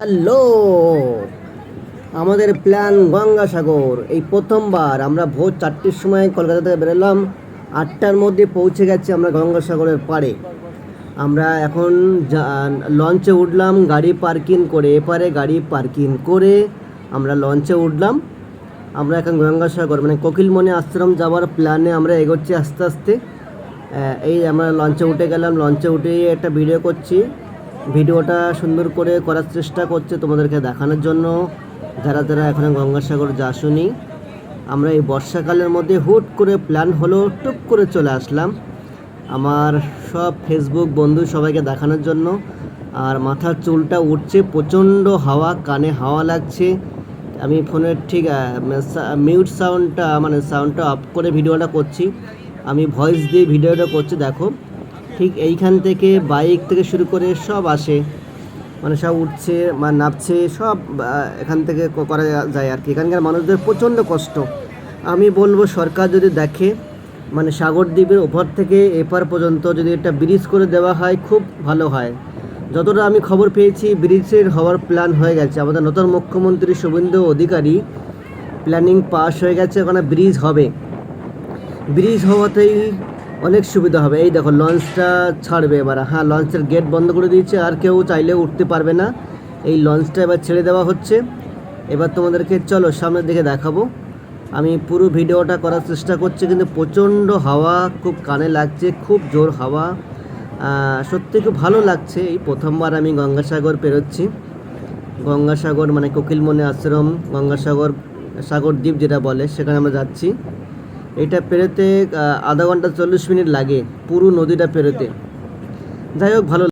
Hello, আমাদের plan Gangasagar. এই প্রথমবার আমরা ভোর 4টের সময় কলকাতা থেকে বেরোলাম, 8টার মধ্যে পৌঁছে গেছি আমরা গঙ্গাসাগরের পাড়ে। আমরা এখন লঞ্চে উঠলাম, গাড়ি পার্কিং করে, এপারে গাড়ি পার্কিং করে আমরা লঞ্চে উঠলাম। আমরা এখন গঙ্গাসাগর মানে কোকিলমণি আশ্রম যাওয়ার প্ল্যানে আমরা এগোচ্ছি আস্তে আস্তে। এই আমরা লঞ্চে উঠে গেলাম, লঞ্চে উঠে একটা ভিডিও করছি। ভিডিওটা সুন্দর করে করার চেষ্টা করছে তোমাদেরকে দেখানোর জন্য, যারা যারা এখানে গঙ্গাসাগর যাসনি। আমরা এই বর্ষাকালের মধ্যে হুট করে প্ল্যান হলো, টুক করে চলে আসলাম আমার সব ফেসবুক বন্ধু সবাইকে দেখানোর জন্য। আর মাথার চুলটা উঠছে, প্রচণ্ড হাওয়া, কানে হাওয়া লাগছে। আমি ফোনের ঠিক মিউট সাউন্ডটা মানে সাউন্ডটা অফ করে ভিডিওটা করছি, আমি ভয়েস দিয়ে ভিডিওটা করছি। দেখো ঠিক এইখান থেকে বাইক থেকে শুরু করে সব আসে, মানে সব উঠছে বা নামছে, সব এখান থেকে করা যায় আর কি। এখানকার মানুষদের প্রচণ্ড কষ্ট। আমি বলবো সরকার যদি দেখে, মানে সাগরদ্বীপের ওপর থেকে এপার পর্যন্ত যদি একটা ব্রিজ করে দেওয়া হয় খুব ভালো হয়। যতটা আমি খবর পেয়েছি ব্রিজের হওয়ার প্ল্যান হয়ে গেছে। আমাদের নতুন মুখ্যমন্ত্রী শুভেন্দু অধিকারী প্ল্যানিং পাস হয়ে গেছে, ওখানে ব্রিজ হবে। ব্রিজ হওয়াতেই অনেক সুবিধা হবে। এই দেখো লঞ্চটা ছাড়বে এবার। হ্যাঁ, লঞ্চের গেট বন্ধ করে দিয়েছে, আর কেউ চাইলেও উঠতে পারবে না। এই লঞ্চটা এবার ছেড়ে দেওয়া হচ্ছে। এবার তোমাদেরকে চলো সামনের দিকে দেখাবো। আমি পুরো ভিডিওটা করার চেষ্টা করছি, কিন্তু প্রচণ্ড হাওয়া, খুব কানে লাগছে, খুব জোর হাওয়া। সত্যি খুব ভালো লাগছে। এই প্রথমবার আমি গঙ্গাসাগর পেরোচ্ছি। গঙ্গাসাগর মানে কোকিলমণি আশ্রম, গঙ্গাসাগর সাগরদ্বীপ যেটা বলে, সেখানে আমরা যাচ্ছি। এটা পেরোতে আধা ঘন্টা 40 মিনিট লাগে পুরো নদীটা পেরোতে। যাই হোক, ভালো।